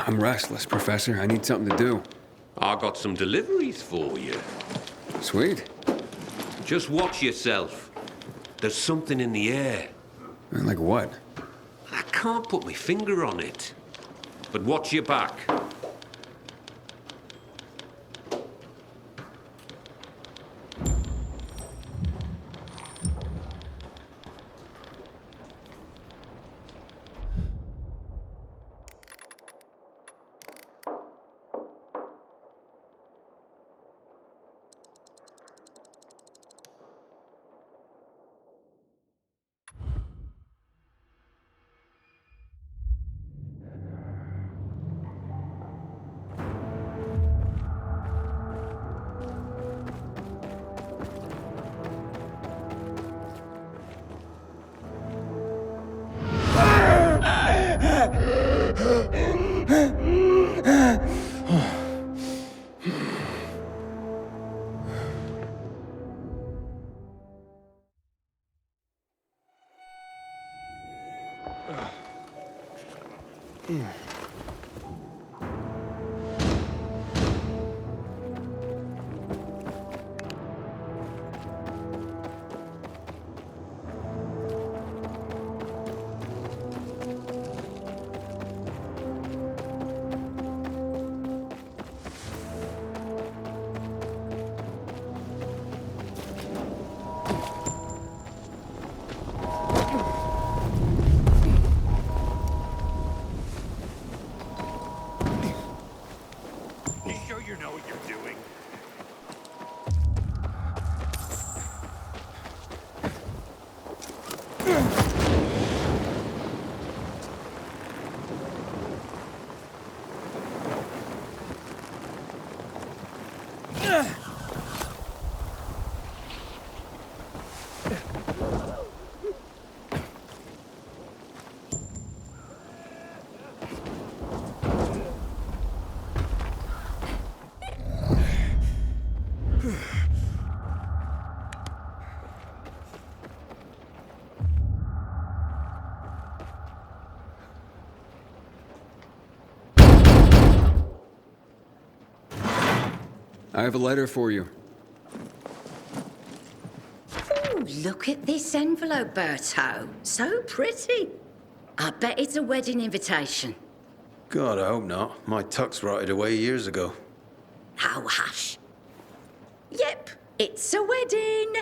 I'm restless, Professor. I need something to do. I got some deliveries for you. Sweet. Just watch yourself. There's something in the air. Like what? I can't put my finger on it. But watch your back. I have a letter for you. Oh, look at this envelope, Berto. So pretty. I bet it's a wedding invitation. God, I hope not. My tux rotted away years ago. Oh, hush. Yep, it's a wedding.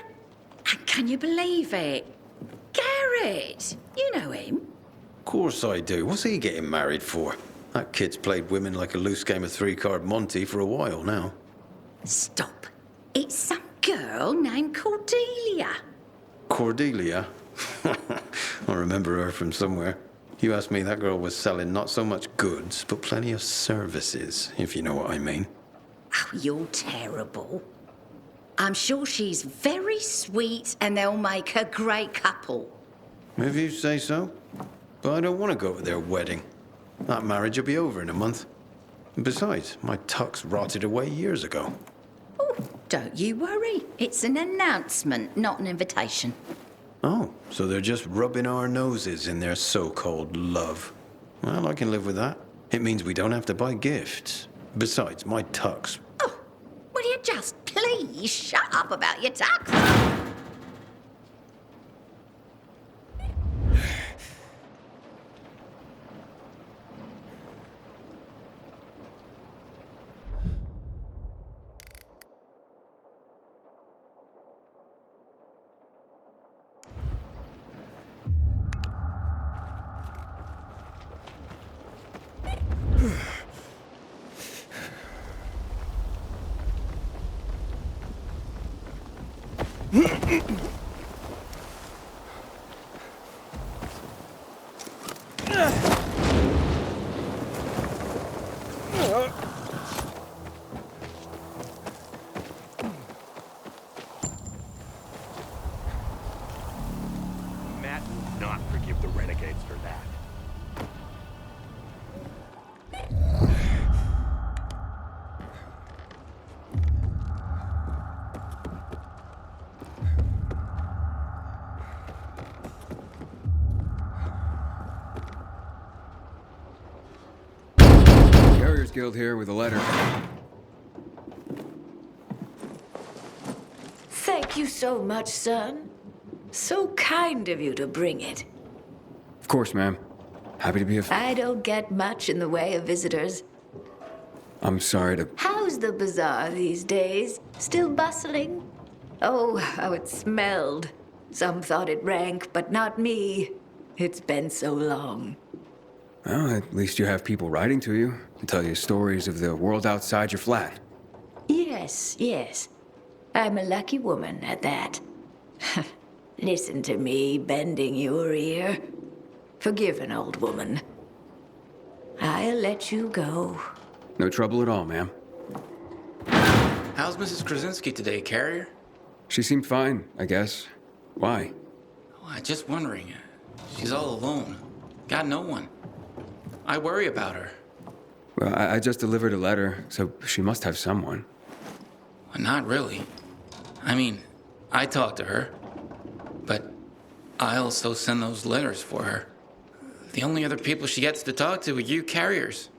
And can you believe it? Garrett, you know him. Of course I do. What's he getting married for? That kid's played women like a loose game of three-card Monty for a while now. Stop. It's some girl named Cordelia. Cordelia? I remember her from somewhere. You asked me, that girl was selling not so much goods, but plenty of services, if you know what I mean. Oh, you're terrible. I'm sure she's very sweet and they'll make a great couple. If you say so. But I don't want to go to their wedding. That marriage will be over in a month. Besides, my tux rotted away years ago. Oh, don't you worry. It's an announcement, not an invitation. Oh, so they're just rubbing our noses in their so-called love. Well, I can live with that. It means we don't have to buy gifts. Besides, my tux. Oh, will you just please shut up about your tux? Matt will not forgive the renegades for that. Lawyers Guild here with a letter. Thank you so much, son. So kind of you to bring it. Of course, ma'am. Happy to be of... I don't get much in the way of visitors. I'm sorry to... How's the bazaar these days? Still bustling? Oh, how it smelled. Some thought it rank, but not me. It's been so long. Well, at least you have people writing to you to tell you stories of the world outside your flat. Yes, yes. I'm a lucky woman at that. Listen to me bending your ear. Forgive an old woman. I'll let you go. No trouble at all, ma'am. How's Mrs. Krasinski today, Carrier? She seemed fine, I guess. Why? Oh, I'm just wondering. She's all alone. Got no one. I worry about her. Well, I just delivered a letter, so she must have someone. Well, not really. I mean, I talk to her. But I also send those letters for her. The only other people she gets to talk to are you carriers.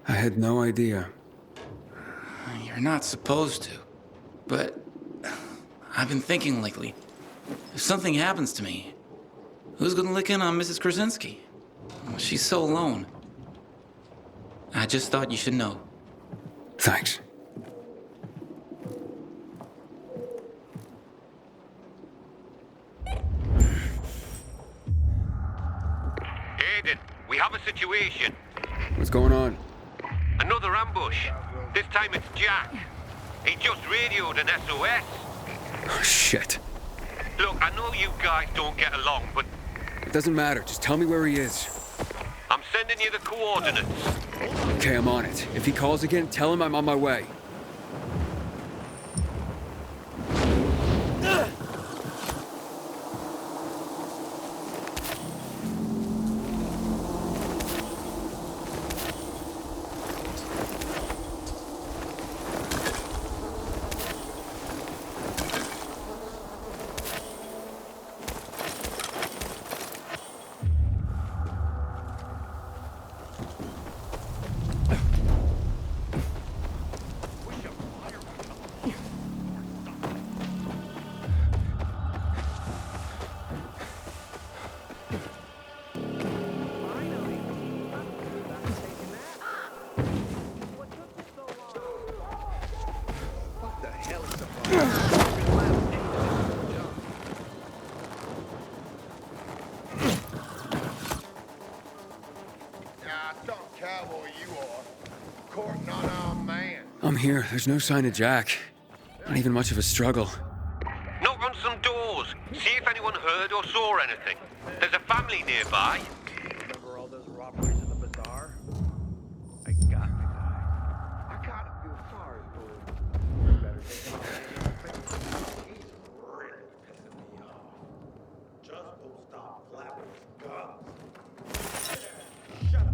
I had no idea. You're not supposed to. But I've been thinking lately, if something happens to me, who's gonna lick in on Mrs. Krasinski? She's so alone. I just thought you should know. Thanks. Aiden, we have a situation. What's going on? Another ambush. This time it's Jack. He just radioed an SOS. Oh, shit. Look, I know you guys don't get along, but It doesn't matter. Just tell me where he is. I'm sending you the coordinates. Okay, I'm on it. If he calls again, tell him I'm on my way. Cowboy you are. Courting on our man. I'm here. There's no sign of Jack. Not even much of a struggle. Knock on some doors. See if anyone heard or saw anything. There's a family nearby. Remember all those robberies in the bazaar? I got the guy. I gotta feel sorry for him. You better take him out. He's really pissing me off. Just don't stop flapping his gums. Shut up.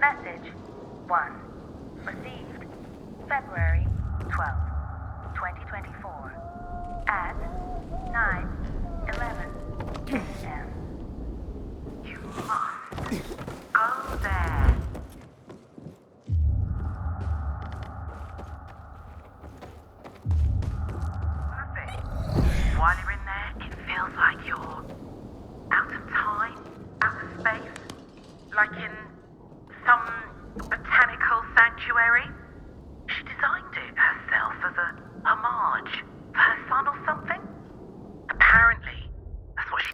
Message 1. Received February 12th, 2024 at 9:11 p.m. You must go there. Perfect. While you're in there, it feels like you're out of time, out of space, like in some botanical sanctuary. She designed it herself as a homage for her son or something. Apparently, that's what she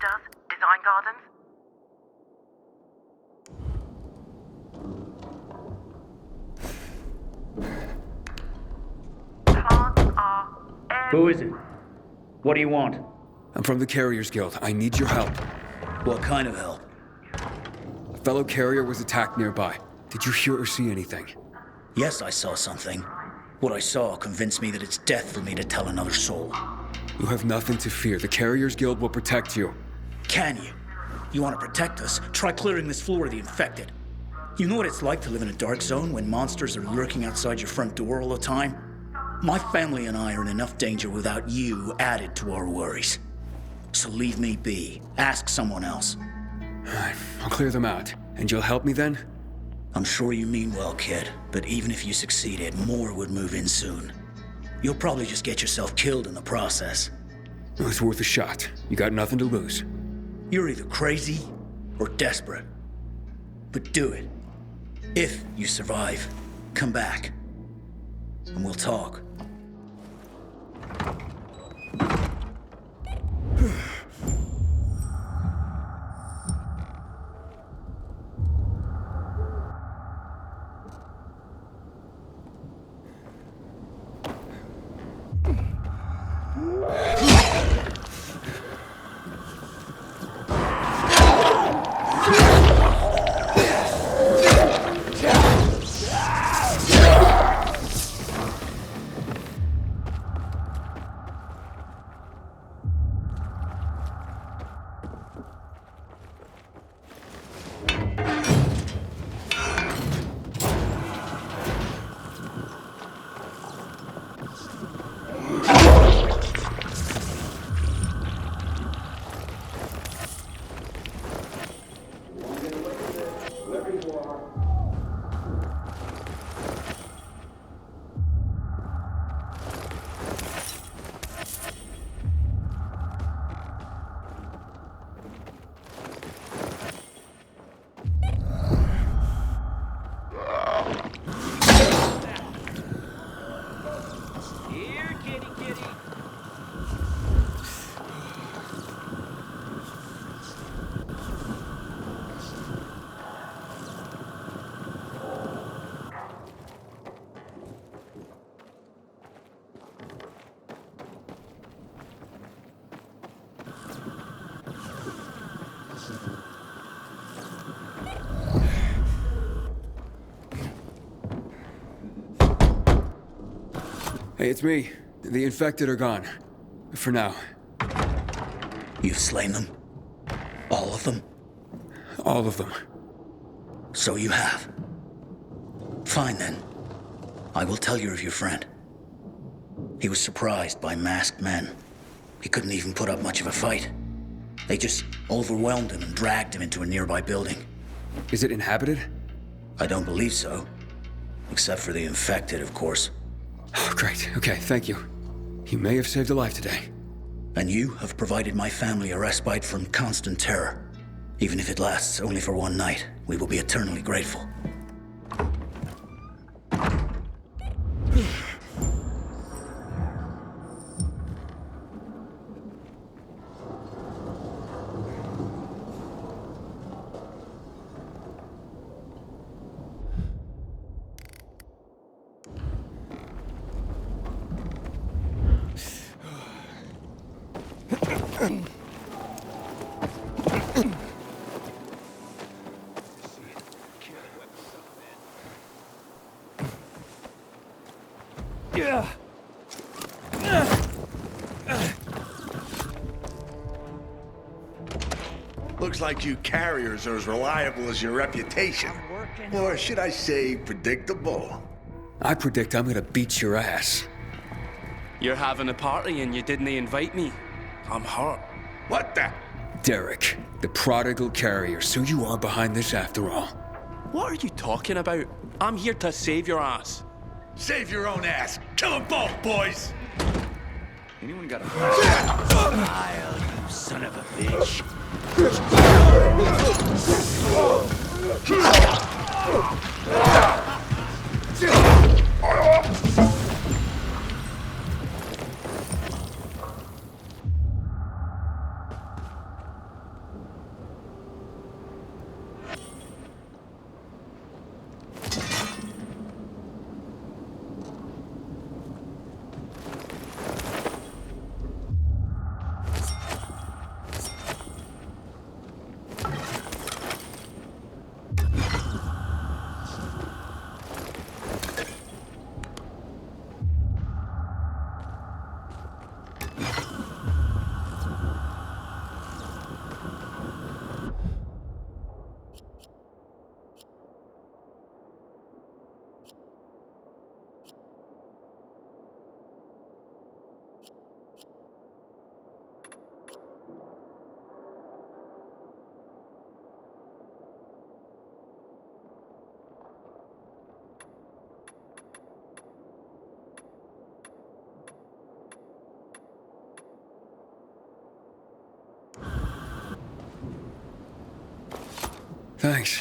Who is it? What do you want? I'm from the Carriers Guild. I need your help. What kind of help? A fellow carrier was attacked nearby. Did you hear or see anything? Yes, I saw something. What I saw convinced me that it's death for me to tell another soul. You have nothing to fear. The Carriers Guild will protect you. Can you? You want to protect us? Try clearing this floor of the infected. You know what it's like to live in a dark zone when monsters are lurking outside your front door all the time? My family and I are in enough danger without you added to our worries. So leave me be. Ask someone else. I'll clear them out. And you'll help me then? I'm sure you mean well, kid, but even if you succeeded, more would move in soon. You'll probably just get yourself killed in the process. It's worth a shot. You got nothing to lose. You're either crazy or desperate. But do it. If you survive, come back. And we'll talk. Hey, it's me. The infected are gone. For now. You've slain them? All of them? All of them. So you have. Fine then. I will tell you of your friend. He was surprised by masked men. He couldn't even put up much of a fight. They just overwhelmed him and dragged him into a nearby building. Is it inhabited? I don't believe so. Except for the infected, of course. Oh, great. Okay, thank you. You may have saved a life today. And you have provided my family a respite from constant terror. Even if it lasts only for one night, we will be eternally grateful. Looks like you carriers are as reliable as your reputation. Or should I say, predictable? I predict I'm gonna beat your ass. You're having a party and you didn't invite me. I'm hurt. What the? Derek, the prodigal carrier, so you are behind this after all. What are you talking about? I'm here to save your ass. Save your own ass. Kill them both, boys! Anyone got a Kyle, you son of a bitch. Thanks.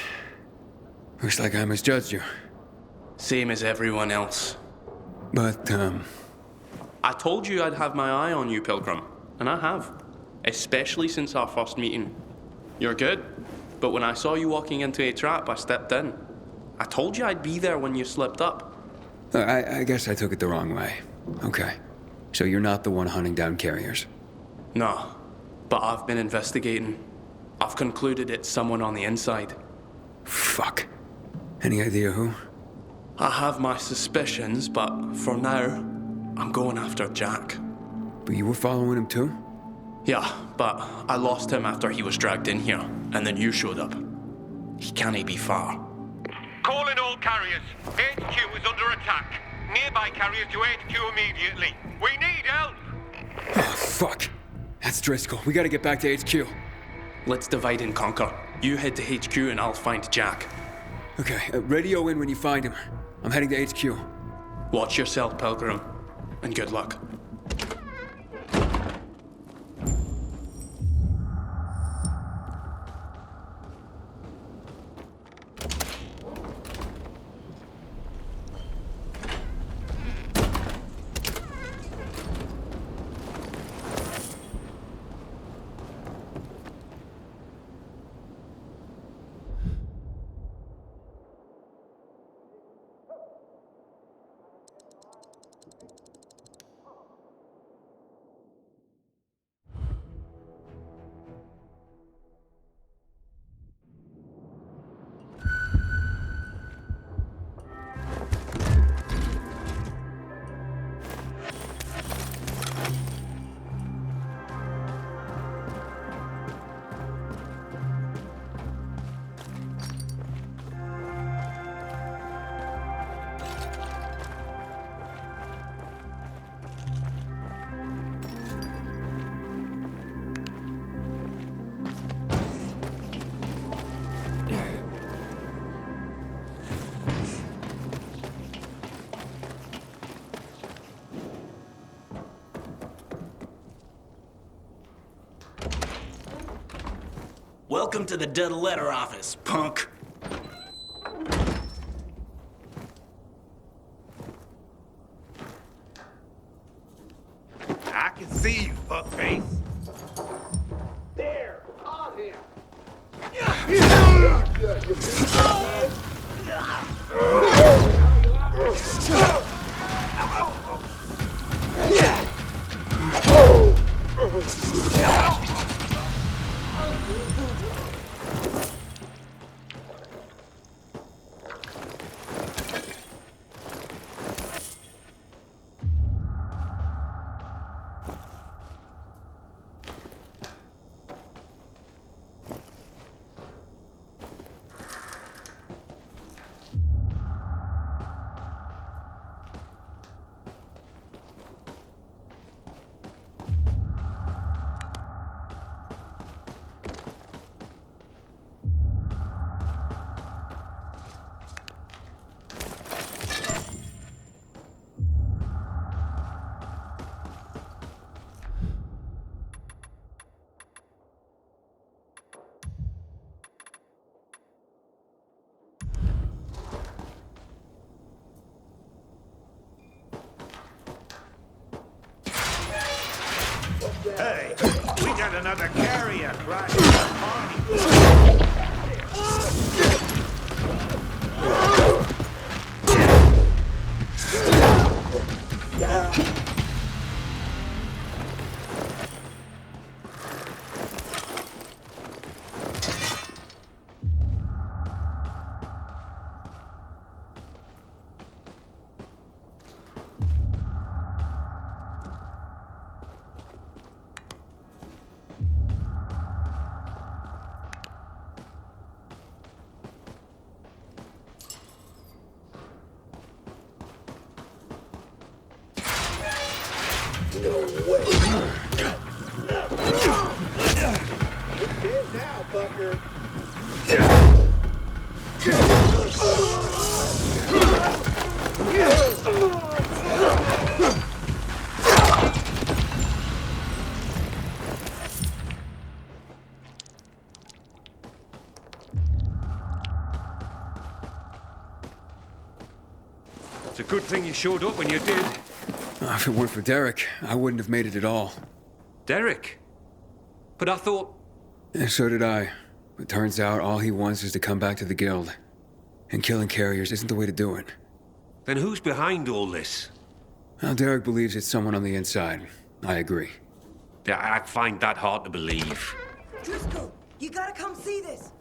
Looks like I misjudged you. Same as everyone else. But, I told you I'd have my eye on you, Pilgrim, and I have. Especially since our first meeting. You're good, but when I saw you walking into a trap, I stepped in. I told you I'd be there when you slipped up. I guess I took it the wrong way. Okay. So you're not the one hunting down carriers? No, but I've been investigating. I've concluded it's someone on the inside. Fuck. Any idea who? I have my suspicions, but for now, I'm going after Jack. But you were following him too? Yeah, but I lost him after he was dragged in here, and then you showed up. He can't be far. Calling all carriers. HQ is under attack. Nearby carriers to HQ immediately. We need help! Oh, fuck. That's Driscoll. We gotta get back to HQ. Let's divide and conquer. You head to HQ and I'll find Jack. Okay, radio in when you find him. I'm heading to HQ. Watch yourself, Pilgrim, and good luck. Welcome to the dead letter office, punk. I can see you, fuckface. There, on him. Hey, we got another carrier crashing the party. good thing you showed up when you did. If it weren't for Derek, I wouldn't have made it at all. Derek? But I thought... And so did I. But turns out all he wants is to come back to the guild. And killing carriers isn't the way to do it. Then who's behind all this? Well, Derek believes it's someone on the inside. I agree. Yeah, I find that hard to believe. Driscoll, you gotta come see this.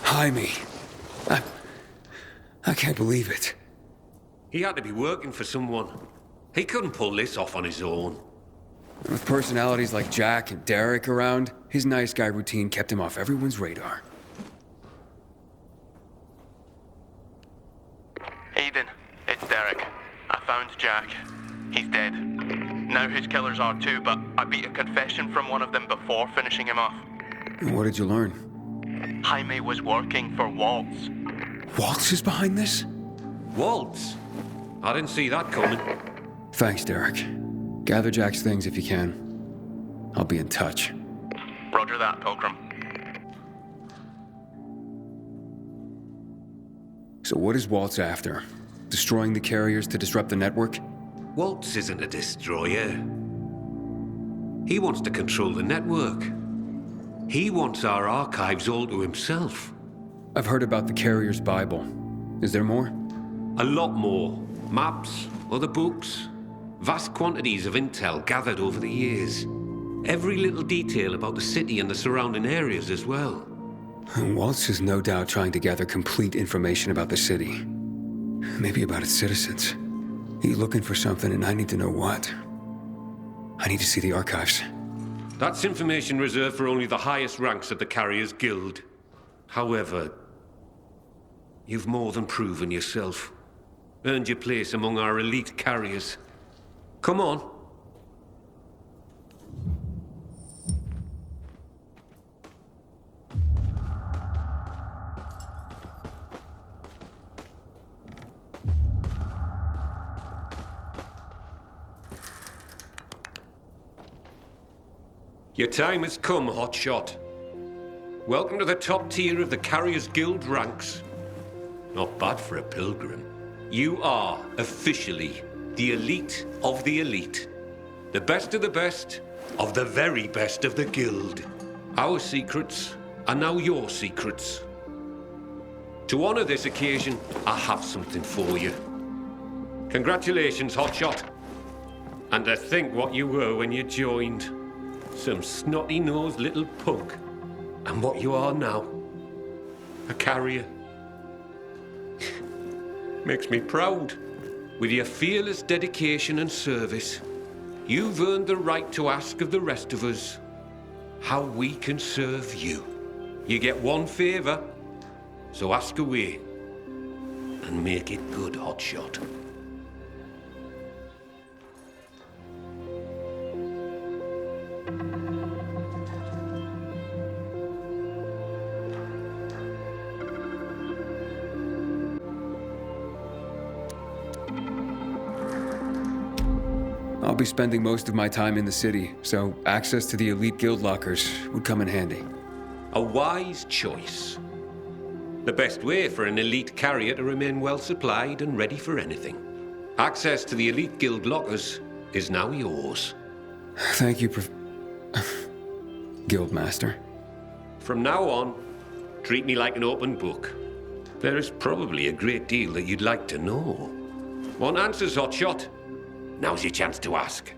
Jaime. I can't believe it. He had to be working for someone. He couldn't pull this off on his own. With personalities like Jack and Derek around, his nice guy routine kept him off everyone's radar. Aiden, it's Derek. I found Jack. He's dead. Now his killers are too, but I beat a confession from one of them before finishing him off. What did you learn? Jaime was working for Waltz. Waltz is behind this? Waltz? I didn't see that coming. Thanks, Derek. Gather Jack's things if you can. I'll be in touch. Roger that, Pilgrim. So what is Waltz after? Destroying the carriers to disrupt the network? Waltz isn't a destroyer. He wants to control the network. He wants our archives all to himself. I've heard about the Carrier's Bible. Is there more? A lot more. Maps, other books, vast quantities of intel gathered over the years. Every little detail about the city and the surrounding areas as well. Waltz is no doubt trying to gather complete information about the city. Maybe about its citizens. He's looking for something and I need to know what. I need to see the archives. That's information reserved for only the highest ranks of the Carriers Guild. However, you've more than proven yourself. Earned your place among our elite carriers. Come on. Your time has come, Hotshot. Welcome to the top tier of the Carriers Guild ranks. Not bad for a pilgrim. You are officially the elite of the elite. The best of the best of the very best of the guild. Our secrets are now your secrets. To honor this occasion, I have something for you. Congratulations, Hotshot. And to think what you were when you joined. Some snotty-nosed little punk. And what you are now. A carrier. Makes me proud. With your fearless dedication and service, you've earned the right to ask of the rest of us how we can serve you. You get one favor, so ask away. And make it good, Hotshot. I'll be spending most of my time in the city, so access to the elite guild lockers would come in handy. A wise choice. The best way for an elite carrier to remain well supplied and ready for anything. Access to the elite guild lockers is now yours. Thank you, Guildmaster. From now on, treat me like an open book. There is probably a great deal that you'd like to know. Want answers, Hotshot? Now's your chance to ask.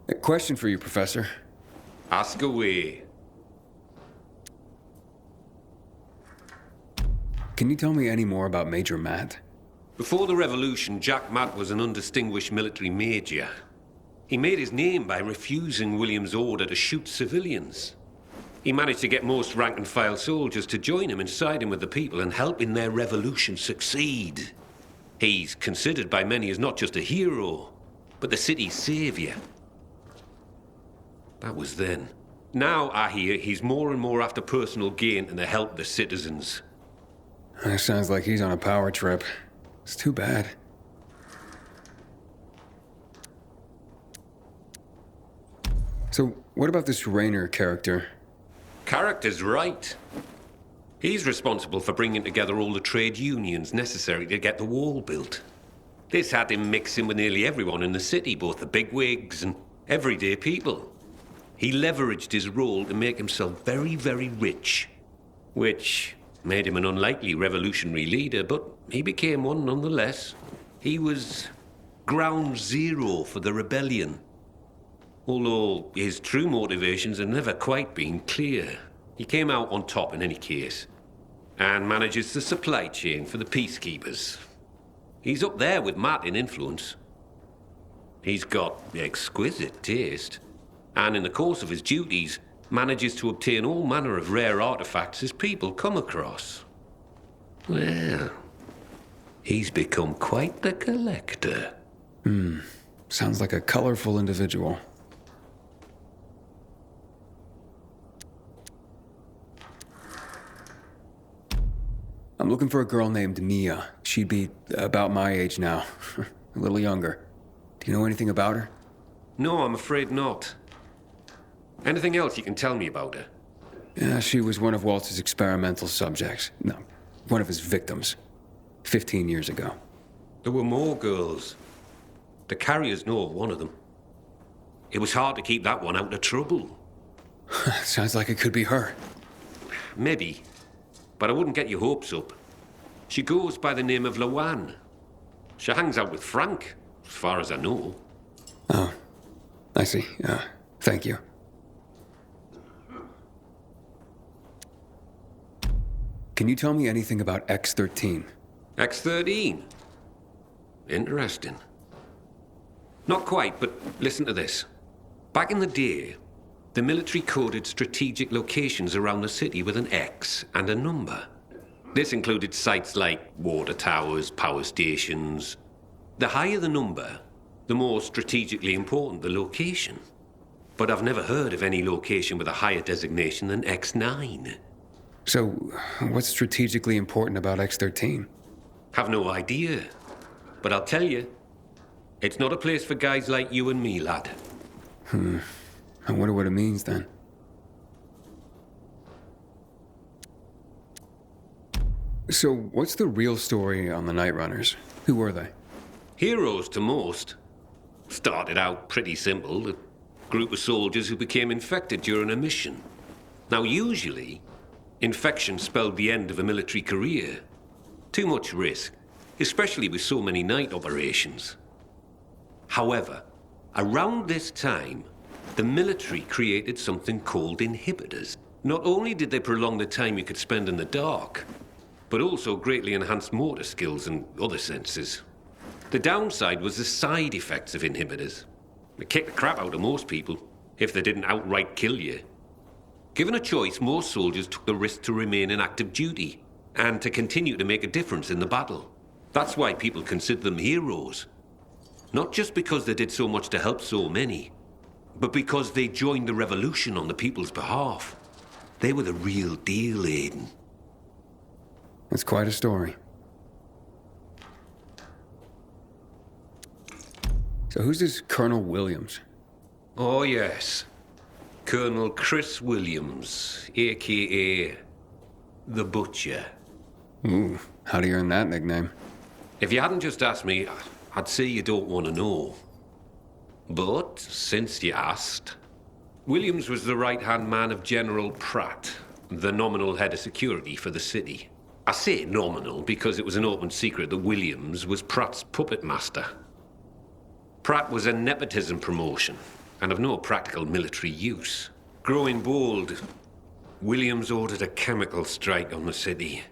A question for you, Professor. Ask away. Can you tell me any more about Major Matt? Before the revolution, Jack Matt was an undistinguished military major. He made his name by refusing William's order to shoot civilians. He managed to get most rank-and-file soldiers to join him and side him with the people and help in their revolution succeed. He's considered by many as not just a hero, but the city's savior. That was then. Now, I hear, he's more and more after personal gain and to help the citizens. That sounds like he's on a power trip. It's too bad. So, what about this Raynor character? Character's right. He's responsible for bringing together all the trade unions necessary to get the wall built. This had him mixing with nearly everyone in the city, both the bigwigs and everyday people. He leveraged his role to make himself very, very rich, which made him an unlikely revolutionary leader, but he became one nonetheless. He was ground zero for the rebellion. Although his true motivations have never quite been clear. He came out on top in any case, and manages the supply chain for the peacekeepers. He's up there with Matt in influence. He's got exquisite taste, and in the course of his duties, manages to obtain all manner of rare artifacts his people come across. Well, he's become quite the collector. Sounds like a colorful individual. I'm looking for a girl named Mia. She'd be about my age now. A little younger. Do you know anything about her? No, I'm afraid not. Anything else you can tell me about her? Yeah, she was one of Waltz's experimental subjects. No, one of his victims. 15 years ago. There were more girls. The carriers know of one of them. It was hard to keep that one out of trouble. Sounds like it could be her. Maybe. But I wouldn't get your hopes up. She goes by the name of Lawan. She hangs out with Frank, as far as I know. Oh, I see. Thank you. Can you tell me anything about X-13? X-13? Interesting. Not quite, but listen to this. Back in the day, the military coded strategic locations around the city with an X and a number. This included sites like water towers, power stations. The higher the number, the more strategically important the location. But I've never heard of any location with a higher designation than X9. So, what's strategically important about X-13? Have no idea. But I'll tell you, it's not a place for guys like you and me, lad. I wonder what it means then. So, what's the real story on the Night Runners? Who were they? Heroes to most. Started out pretty simple, a group of soldiers who became infected during a mission. Now, usually, infection spelled the end of a military career. Too much risk, especially with so many night operations. However, around this time, the military created something called inhibitors. Not only did they prolong the time you could spend in the dark, but also greatly enhanced motor skills and other senses. The downside was the side effects of inhibitors. They kicked the crap out of most people, if they didn't outright kill you. Given a choice, most soldiers took the risk to remain in active duty, and to continue to make a difference in the battle. That's why people consider them heroes. Not just because they did so much to help so many, but because they joined the revolution on the people's behalf. They were the real deal, Aiden. That's quite a story. So who's this Colonel Williams? Oh, yes. Colonel Chris Williams, a.k.a. The Butcher. Ooh, how do you earn that nickname? If you hadn't just asked me, I'd say you don't want to know. But, since you asked, Williams was the right-hand man of General Pratt, the nominal head of security for the city. I say nominal because it was an open secret that Williams was Pratt's puppet master. Pratt was a nepotism promotion. and of no practical military use. Growing bold, Williams ordered a chemical strike on the city,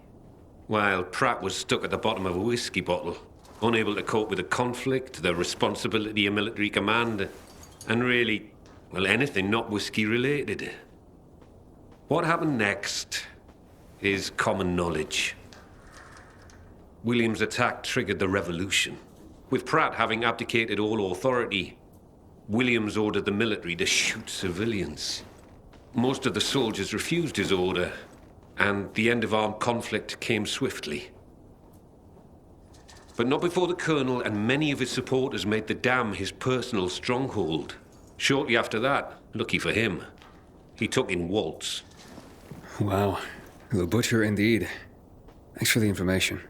while Pratt was stuck at the bottom of a whiskey bottle, unable to cope with the conflict, the responsibility of military command, and really, well, anything not whiskey related. What happened next is common knowledge. Williams' attack triggered the revolution. With Pratt having abdicated all authority, Williams ordered the military to shoot civilians. Most of the soldiers refused his order, and the end of armed conflict came swiftly. But not before the colonel and many of his supporters made the dam his personal stronghold. Shortly after that, lucky for him, he took in Waltz. Wow. The butcher indeed. Thanks for the information.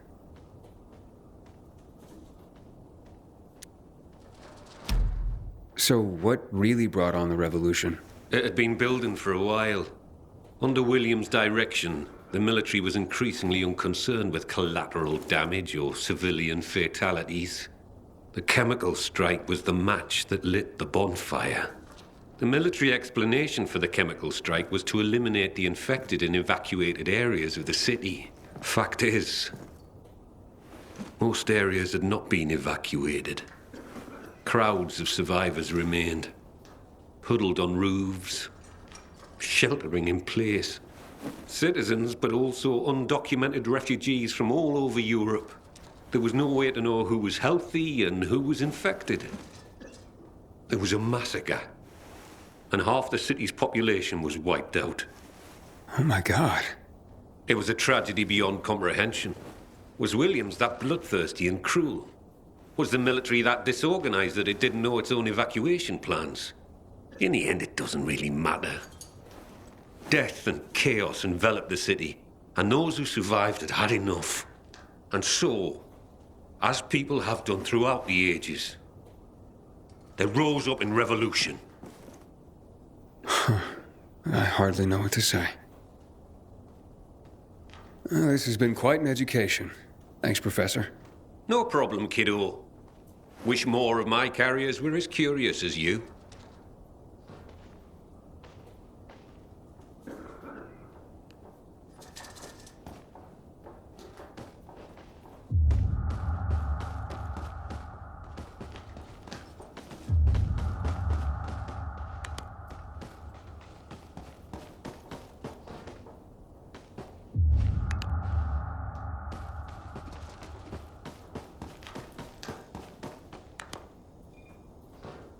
So what really brought on the revolution? It had been building for a while. Under Williams' direction, the military was increasingly unconcerned with collateral damage or civilian fatalities. The chemical strike was the match that lit the bonfire. The military explanation for the chemical strike was to eliminate the infected in evacuated areas of the city. Fact is, most areas had not been evacuated. Crowds of survivors remained, huddled on roofs, sheltering in place. Citizens, but also undocumented refugees from all over Europe. There was no way to know who was healthy and who was infected. There was a massacre, and half the city's population was wiped out. Oh my God. It was a tragedy beyond comprehension. Was Williams that bloodthirsty and cruel? Was the military that disorganized that it didn't know its own evacuation plans? In the end, it doesn't really matter. Death and chaos enveloped the city, and those who survived had had enough. And so, as people have done throughout the ages, they rose up in revolution. I hardly know what to say. Well, this has been quite an education. Thanks, Professor. No problem, kiddo. Wish more of my carriers were as curious as you.